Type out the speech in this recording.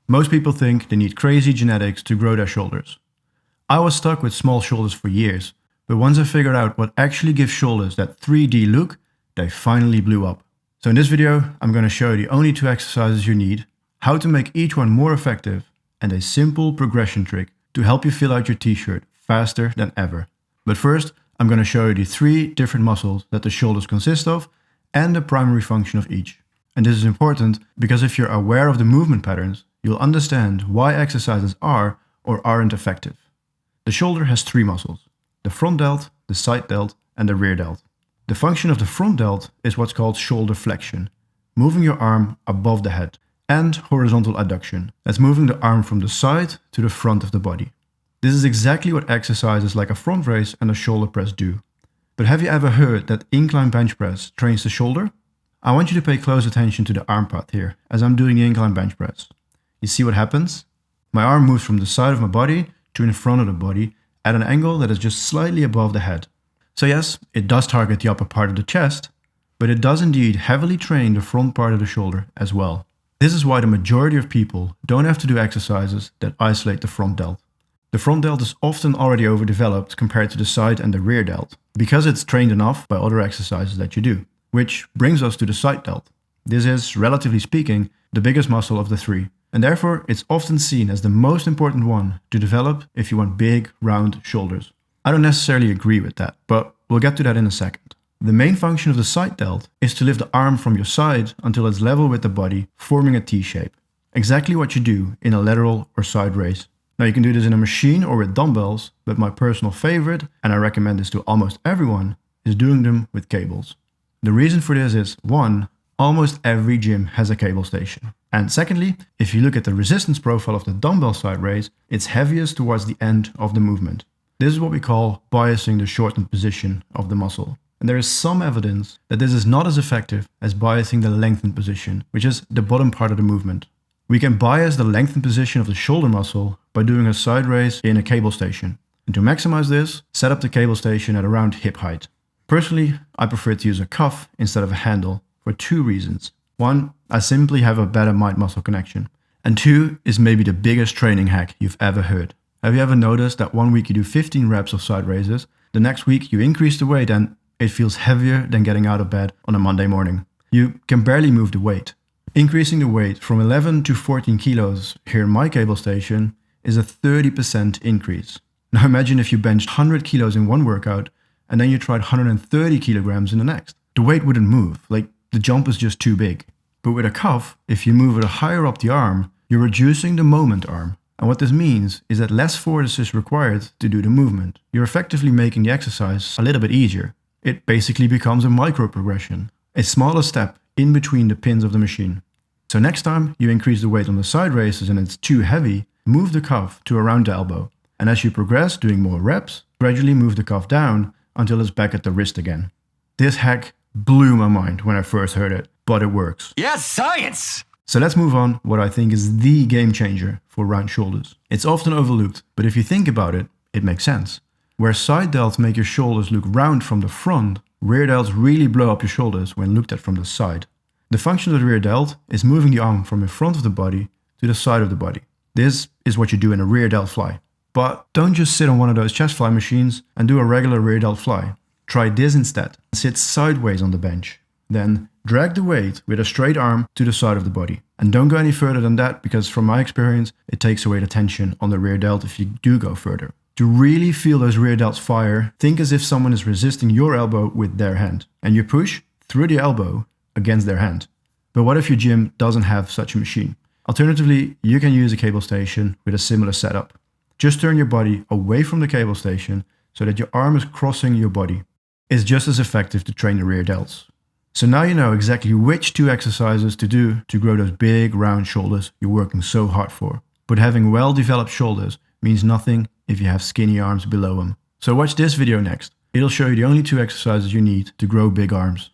Most people think they need crazy genetics to grow their shoulders. I was stuck with small shoulders for years, but once I figured out what actually gives shoulders that 3D look, they finally blew up. So in this video, I'm going to show you the only 2 exercises you need, how to make each one more effective, and a simple progression trick to help you fill out your t-shirt faster than ever. But first, I'm going to show you the 3 different muscles that the shoulders consist of and the primary function of each. And this is important because if you're aware of the movement patterns, you'll understand why exercises are or aren't effective. The shoulder has 3 muscles: the front delt, the side delt, and the rear delt. The function of the front delt is what's called shoulder flexion, moving your arm above the head, and horizontal adduction, that's moving the arm from the side to the front of the body. This is exactly what exercises like a front raise and a shoulder press do. But have you ever heard that incline bench press trains the shoulder? I want you to pay close attention to the arm path here, as I'm doing the incline bench press. You see what happens? My arm moves from the side of my body to in front of the body at an angle that is just slightly above the head. So yes, it does target the upper part of the chest, but it does indeed heavily train the front part of the shoulder as well. This is why the majority of people don't have to do exercises that isolate the front delt. The front delt is often already overdeveloped compared to the side and the rear delt, because it's trained enough by other exercises that you do. Which brings us to the side delt. This is, relatively speaking, the biggest muscle of the 3, and therefore it's often seen as the most important one to develop if you want big, round shoulders. I don't necessarily agree with that, but we'll get to that in a second. The main function of the side delt is to lift the arm from your side until it's level with the body, forming a T-shape. Exactly what you do in a lateral or side raise. Now you can do this in a machine or with dumbbells, but my personal favorite, and I recommend this to almost everyone, is doing them with cables. The reason for this is, 1, almost every gym has a cable station. And secondly, if you look at the resistance profile of the dumbbell side raise, it's heaviest towards the end of the movement. This is what we call biasing the shortened position of the muscle. And there is some evidence that this is not as effective as biasing the lengthened position, which is the bottom part of the movement. We can bias the lengthened position of the shoulder muscle by doing a side raise in a cable station. And to maximize this, set up the cable station at around hip height. Personally, I prefer to use a cuff instead of a handle for 2 reasons. 1, I simply have a better mind-muscle connection. And 2 is maybe the biggest training hack you've ever heard. Have you ever noticed that one week you do 15 reps of side raises, the next week you increase the weight and it feels heavier than getting out of bed on a Monday morning? You can barely move the weight. Increasing the weight from 11 to 14 kilos here in my cable station is a 30% increase. Now imagine if you benched 100 kilos in one workout and then you tried 130 kilograms in the next. The weight wouldn't move, like the jump is just too big. But with a cuff, if you move it higher up the arm, you're reducing the moment arm. And what this means is that less force is required to do the movement. You're effectively making the exercise a little bit easier. It basically becomes a micro progression, a smaller step in between the pins of the machine. So next time you increase the weight on the side raises and it's too heavy, move the cuff to around the elbow. And as you progress doing more reps, gradually move the cuff down until it's back at the wrist again. This hack blew my mind when I first heard it, but it works. Yes, science! So let's move on what I think is the game changer for round shoulders. It's often overlooked, but if you think about it, it makes sense. Where side delts make your shoulders look round from the front, rear delts really blow up your shoulders when looked at from the side. The function of the rear delt is moving the arm from in front of the body to the side of the body. This is what you do in a rear delt fly. But don't just sit on one of those chest fly machines and do a regular rear delt fly. Try this instead. Sit sideways on the bench. Then drag the weight with a straight arm to the side of the body. And don't go any further than that because from my experience, it takes away the tension on the rear delt if you do go further. To really feel those rear delts fire, think as if someone is resisting your elbow with their hand. And you push through the elbow against their hand. But what if your gym doesn't have such a machine? Alternatively, you can use a cable station with a similar setup. Just turn your body away from the cable station so that your arm is crossing your body. It's just as effective to train the rear delts. So now you know exactly which 2 exercises to do to grow those big round shoulders you're working so hard for. But having well-developed shoulders means nothing if you have skinny arms below them. So watch this video next. It'll show you the only 2 exercises you need to grow big arms.